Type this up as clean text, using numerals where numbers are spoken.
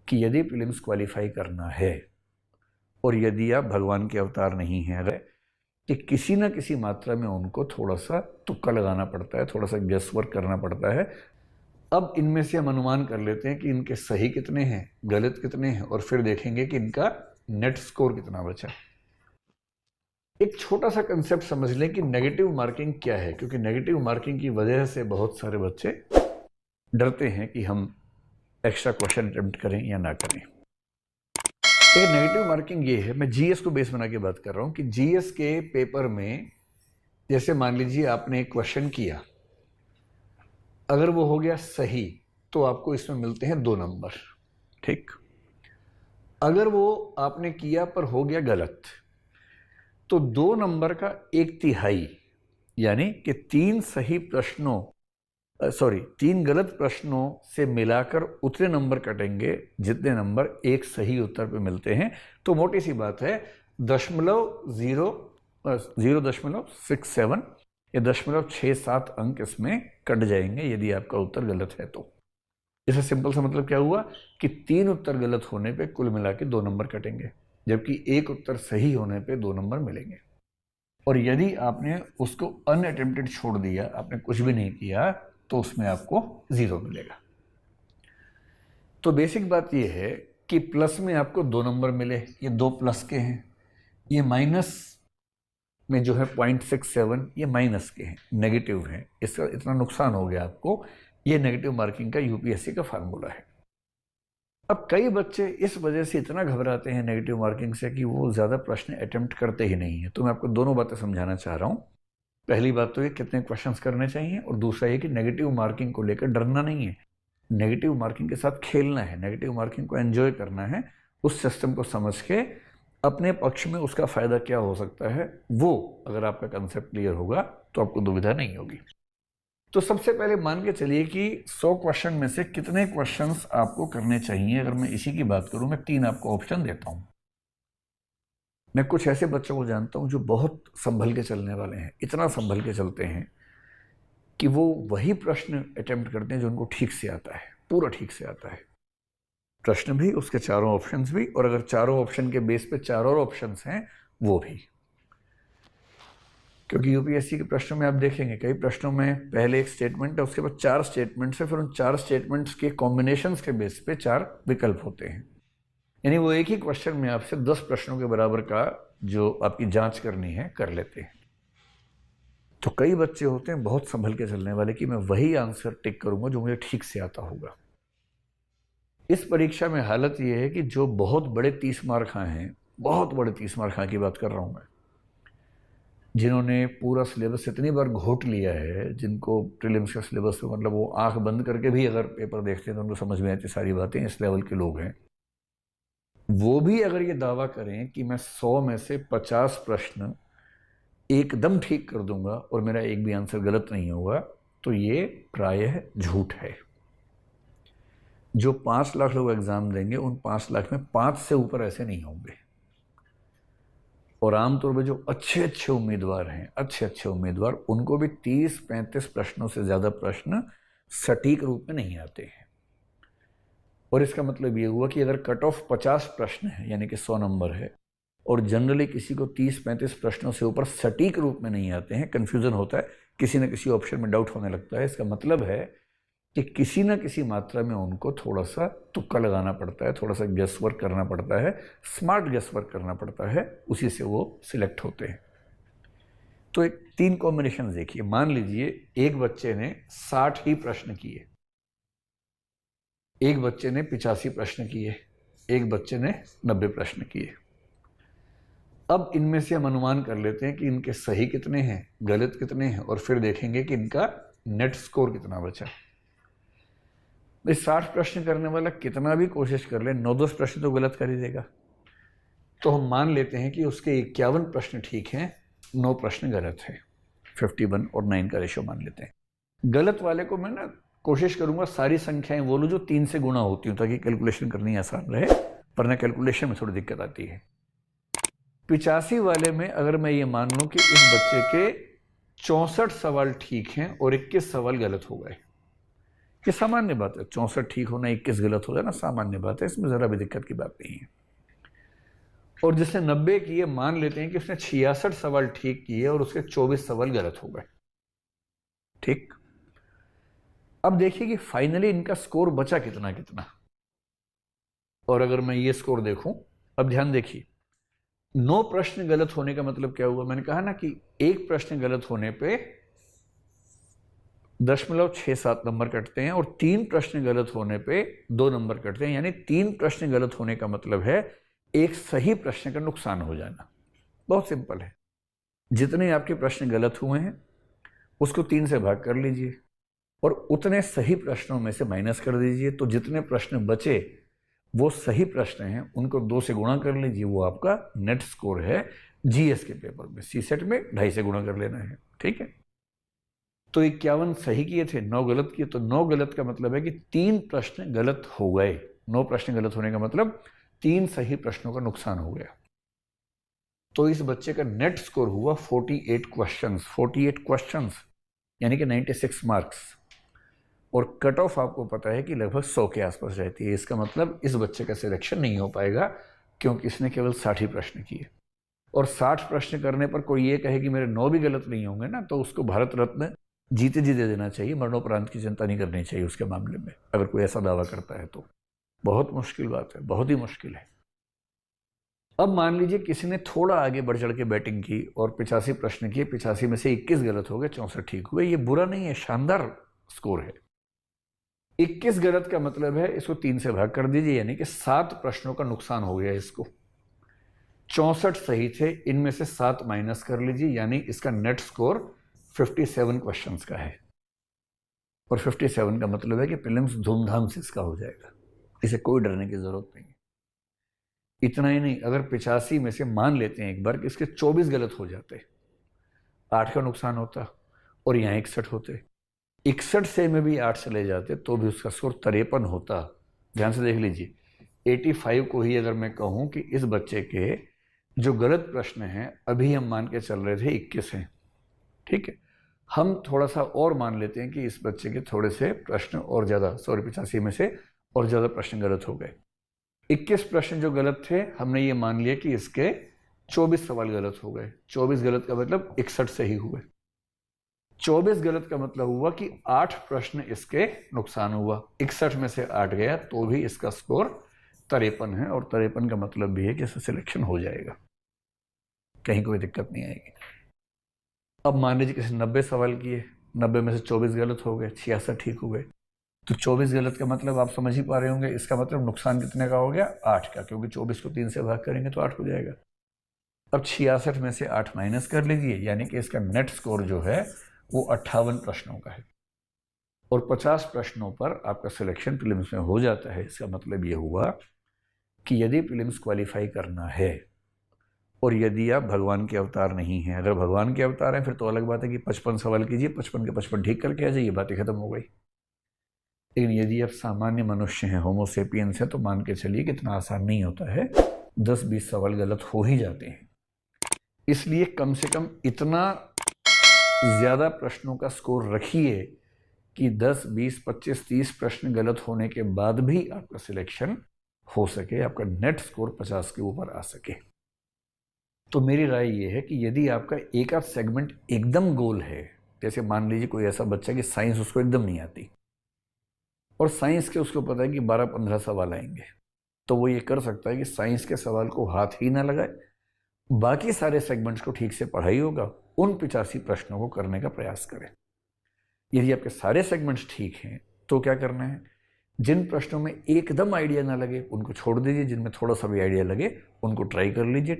कि यदि prelims qualify करना है और यदि आप भगवान के अवतार नहीं हैं, अगर कि किसी न किसी मात्रा में उनको थोड़ा सा तुक्का लगाना पड़ता है, थोड़ा सा गेस वर्क करना पड़ता है। अब इनमें से हम अनुमान कर लेते हैं कि इनके सही कितने हैं, गलत कितने हैं, और फिर देखेंगे कि इनका नेट स्कोर कितना बचा। एक छोटा सा कंसेप्ट समझ लें कि नेगेटिव मार्किंग क्या है, क्योंकि नेगेटिव मार्किंग की वजह से बहुत सारे बच्चे डरते हैं कि हम एक्स्ट्रा क्वेश्चन अटेम्प्ट करें या ना करें। एक नेगेटिव मार्किंग ये है, मैं जीएस को बेस बना के बात कर रहा हूं कि जीएस के पेपर में जैसे मान लीजिए आपने एक क्वेश्चन किया, अगर वो हो गया सही तो आपको इसमें मिलते हैं 2 नंबर, ठीक। अगर वो आपने किया पर हो गया गलत तो 2 नंबर का 1/3 यानी कि 3 गलत प्रश्नों से मिलाकर उतने नंबर कटेंगे जितने नंबर एक सही उत्तर पे मिलते हैं। तो मोटी सी बात है, 0.67 या 0.67 अंक इसमें कट जाएंगे यदि आपका उत्तर गलत है तो। इससे सिंपल सा मतलब क्या हुआ कि 3 उत्तर गलत होने पे कुल मिला के 2 नंबर कटेंगे, जबकि एक उत्तर सही होने पे 2 नंबर मिलेंगे। और यदि आपने उसको अनअटेम्प्टेड छोड़ दिया, आपने कुछ भी नहीं किया, तो उसमें आपको 0 मिलेगा। तो बेसिक बात यह है कि प्लस में आपको 2 नंबर मिले, ये 2 प्लस के हैं। ये माइनस में जो है 0.67 ये माइनस के हैं, नेगेटिव हैं। इसका इतना नुकसान हो गया आपको। ये नेगेटिव मार्किंग का यूपीएससी का फार्मूला है। अब कई बच्चे इस वजह से इतना घबराते हैं नेगेटिव मार्किंग से कि वो ज़्यादा प्रश्न अटेम्प्ट करते ही नहीं है। तो मैं आपको दोनों बातें समझाना चाह रहा हूँ। पहली बात तो ये कितने क्वेश्चंस करने चाहिए, और दूसरा ये कि नेगेटिव मार्किंग को लेकर डरना नहीं है, नेगेटिव मार्किंग के साथ खेलना है, नेगेटिव मार्किंग को एंजॉय करना है। उस सिस्टम को समझ के अपने पक्ष में उसका फ़ायदा क्या हो सकता है, वो अगर आपका कंसेप्ट क्लियर होगा तो आपको दुविधा नहीं होगी। तो सबसे पहले मान के चलिए कि 100 क्वेश्चन में से कितने क्वेश्चंस आपको करने चाहिए। अगर मैं इसी की बात करूं, मैं 3 आपको ऑप्शन देता हूं। मैं कुछ ऐसे बच्चों को जानता हूं जो बहुत संभल के चलने वाले हैं, इतना संभल के चलते हैं कि वो वही प्रश्न अटेम्प्ट करते हैं जो उनको ठीक से आता है, पूरा ठीक से आता है। प्रश्न भी, उसके चारों ऑप्शंस भी, और अगर चारों ऑप्शन के बेस पे 4 और ऑप्शंस हैं वो भी। क्योंकि यूपीएससी के प्रश्नों में आप देखेंगे कई प्रश्नों में पहले एक स्टेटमेंट है, उसके बाद 4 स्टेटमेंट्स है, फिर उन 4 स्टेटमेंट्स के कॉम्बिनेशंस के बेस पे 4 विकल्प होते हैं। यानी वो एक ही क्वेश्चन में आपसे 10 प्रश्नों के बराबर का जो आपकी जांच करनी है कर लेते हैं। तो कई बच्चे होते हैं बहुत संभल के चलने वाले कि मैं वही आंसर टिक करूंगा जो मुझे ठीक से आता होगा। इस परीक्षा में हालत ये है कि जो बहुत बड़े 30 मार्क हैं, बहुत बड़े 30 मार्क की बात कर रहा हूं मैं, जिन्होंने पूरा सिलेबस इतनी बार घोट लिया है, जिनको प्रीलिम्स का सिलेबस में मतलब वो आंख बंद करके भी अगर पेपर देखते हैं तो उनको समझ में आती सारी बातें, इस लेवल के लोग हैं, वो भी अगर ये दावा करें कि मैं 100 में से 50 प्रश्न एकदम ठीक कर दूंगा और मेरा एक भी आंसर गलत नहीं होगा, तो ये प्रायः झूठ है। जो 5 लाख लोग एग्जाम देंगे, उन 5 लाख में 5 से ऊपर ऐसे नहीं होंगे। और आमतौर पर जो अच्छे अच्छे उम्मीदवार हैं, अच्छे अच्छे उम्मीदवार, उनको भी 30-35 प्रश्नों से ज़्यादा प्रश्न सटीक रूप में नहीं आते हैं। और इसका मतलब ये हुआ कि अगर कट ऑफ 50 प्रश्न है यानी कि 100 नंबर है, और जनरली किसी को 30-35 प्रश्नों से ऊपर सटीक रूप में नहीं आते हैं, कन्फ्यूज़न होता है, किसी न किसी ऑप्शन में डाउट होने लगता है, इसका मतलब है कि किसी न किसी मात्रा में उनको थोड़ा सा तुक्का लगाना पड़ता है, थोड़ा सा गेस वर्क करना पड़ता है, स्मार्ट गेस वर्क करना पड़ता है, उसी से वो सिलेक्ट होते हैं। तो एक 3 कॉम्बिनेशन देखिए। मान लीजिए एक बच्चे ने 60 ही प्रश्न किए, एक बच्चे ने 85 प्रश्न किए, एक बच्चे ने 90 प्रश्न किए। अब इनमें से हम अनुमान कर लेते हैं कि इनके सही कितने हैं, गलत कितने हैं, और फिर देखेंगे कि इनका नेट स्कोर कितना बचा। 60 प्रश्न करने वाला कितना भी कोशिश कर ले, 9-10 प्रश्न तो गलत कर ही देगा। तो हम मान लेते हैं कि उसके 51 प्रश्न ठीक हैं, 9 प्रश्न गलत है। 51 और 9 का रेशो मान लेते हैं। गलत वाले को मैं ना कोशिश करूंगा सारी संख्याएं वो लो जो 3 से गुणा होती हूँ, ताकि कैलकुलेशन करनी आसान रहे, वरना कैलकुलेशन में थोड़ी दिक्कत आती है। 85 वाले में अगर मैं ये मान लूं कि इस बच्चे के 64 सवाल ठीक हैं और 21 सवाल गलत हो गए, ये सामान्य बात है, 64 ठीक होना 21 गलत हो जाना सामान्य बात है, इसमें ज़रा भी दिक्कत की बात नहीं है। और जिसने 90 किए मान लेते हैं कि उसने 66 सवाल ठीक किए और उसके 24 सवाल गलत हो गए। ठीक, अब देखिए कि फाइनली इनका स्कोर बचा कितना कितना। और अगर मैं ये स्कोर देखूं, अब ध्यान देखिए, 9 प्रश्न गलत होने का मतलब क्या हुआ? मैंने कहा ना कि एक प्रश्न गलत होने पे 0.67 नंबर कटते हैं और 3 प्रश्न गलत होने पे 2 नंबर कटते हैं, यानी 3 प्रश्न गलत होने का मतलब है एक सही प्रश्न का नुकसान हो जाना। बहुत सिंपल है, जितने आपके प्रश्न गलत हुए हैं उसको 3 से भाग कर लीजिए और उतने सही प्रश्नों में से माइनस कर दीजिए, तो जितने प्रश्न बचे वो सही प्रश्न हैं उनको 2 से गुणा कर लीजिए, वो आपका नेट स्कोर है जीएस के पेपर में। सीसेट में 2.5 से गुणा कर लेना है। ठीक है, तो 51 सही किए थे, 9 गलत किए, तो 9 गलत का मतलब है कि 3 प्रश्न गलत हो गए। 9 प्रश्न गलत होने का मतलब 3 सही प्रश्नों का नुकसान हो गया। तो इस बच्चे का नेट स्कोर हुआ 48 क्वेश्चंस, 48 क्वेश्चंस यानी कि 96 मार्क्स। और कट ऑफ आपको पता है कि लगभग 100 के आसपास रहती है। इसका मतलब इस बच्चे का सिलेक्शन नहीं हो पाएगा क्योंकि इसने केवल 60 ही प्रश्न किए। और 60 प्रश्न करने पर कोई ये कहे कि मेरे 9 भी गलत नहीं होंगे ना, तो उसको भारत रत्न जीते जी दे देना चाहिए, मरणोपरांत की चिंता नहीं करनी चाहिए उसके मामले में, अगर कोई ऐसा दावा करता है तो। बहुत मुश्किल बात है, बहुत ही मुश्किल है। अब मान लीजिए किसी ने थोड़ा आगे बढ़ चढ़ के बैटिंग की और 85 प्रश्न किए, 85 में से 21 गलत हो गए, 64 ठीक हुए। ये बुरा नहीं है, शानदार स्कोर है। 21 गलत का मतलब है इसको 3 से भाग कर दीजिए, यानी कि 7 प्रश्नों का नुकसान हो गया इसको। 64 सही थे, इनमें से 7 माइनस कर लीजिए, यानी इसका नेट स्कोर 57 क्वेश्चंस का है। और 57 का मतलब है कि प्रीलिम्स धूमधाम से इसका हो जाएगा, इसे कोई डरने की जरूरत नहीं। इतना ही नहीं, अगर 85 में से मान लेते हैं एक बार कि इसके 24 गलत हो जाते, 8 का नुकसान होता और यहाँ 61 होते, 61 से में भी 8 चले जाते तो भी उसका स्कोर 53 होता। ध्यान से देख लीजिए, 85 को ही अगर मैं कहूँ कि इस बच्चे के जो गलत प्रश्न हैं, अभी हम मान के चल रहे थे 21 हैं, ठीक है, हम थोड़ा सा और मान लेते हैं कि इस बच्चे के थोड़े से प्रश्न और ज़्यादा, 85 में से और ज़्यादा प्रश्न गलत हो गए। 21 प्रश्न जो गलत थे, हमने ये मान लिया कि इसके 24 सवाल गलत हो गए। 24 गलत का मतलब 61 सही हुए। 24 गलत का मतलब हुआ कि 8 प्रश्न इसके नुकसान हुआ। 61 में से 8 गया तो भी इसका स्कोर 53 है, और 53 का मतलब भी है कि इसका सिलेक्शन हो जाएगा, कहीं कोई दिक्कत नहीं आएगी। अब मान लीजिए किसी 90 सवाल किए, 90 में से 24 गलत हो गए, 66 ठीक हो गए, तो 24 गलत का मतलब आप समझ ही पा रहे होंगे, इसका मतलब नुकसान कितने का हो गया? 8 का, क्योंकि 24 को 3 से भाग करेंगे तो 8 हो जाएगा। अब 66 में से 8 माइनस कर लीजिए, यानी कि इसका नेट स्कोर जो है वो 58 प्रश्नों का है। और 50 प्रश्नों पर आपका सिलेक्शन प्रीलिम्स में हो जाता है। इसका मतलब ये हुआ कि यदि प्रीलिम्स क्वालिफाई करना है और यदि आप भगवान के अवतार नहीं हैं, अगर भगवान के अवतार हैं फिर तो अलग बात है कि 55 सवाल कीजिए, 55 के 55 ठीक करके आ जाइए, बातें खत्म हो गई। लेकिन यदि आप सामान्य मनुष्य हैं, होमोसेपियंस हैं, तो मान के चलिए कि इतना आसान नहीं होता है, 10-20 सवाल गलत हो ही जाते हैं। इसलिए कम से कम इतना ज़्यादा प्रश्नों का स्कोर रखिए कि 10, 20, 25, 30 प्रश्न गलत होने के बाद भी आपका सिलेक्शन हो सके, आपका नेट स्कोर 50 के ऊपर आ सके। तो मेरी राय ये है कि यदि आपका एक आध सेगमेंट एकदम गोल है, जैसे मान लीजिए कोई ऐसा बच्चा कि साइंस उसको एकदम नहीं आती और साइंस के उसको पता है कि 12-15 सवाल आएंगे, तो वो ये कर सकता है कि साइंस के सवाल को हाथ ही ना लगाए, बाकी सारे सेगमेंट्स को ठीक से पढ़ाई होगा, उन 85 प्रश्नों को करने का प्रयास करें। यदि आपके सारे सेगमेंट्स ठीक हैं तो क्या करना है, जिन प्रश्नों में एकदम आइडिया ना लगे उनको छोड़ दीजिए, जिनमें थोड़ा सा भी आइडिया लगे उनको ट्राई कर लीजिए।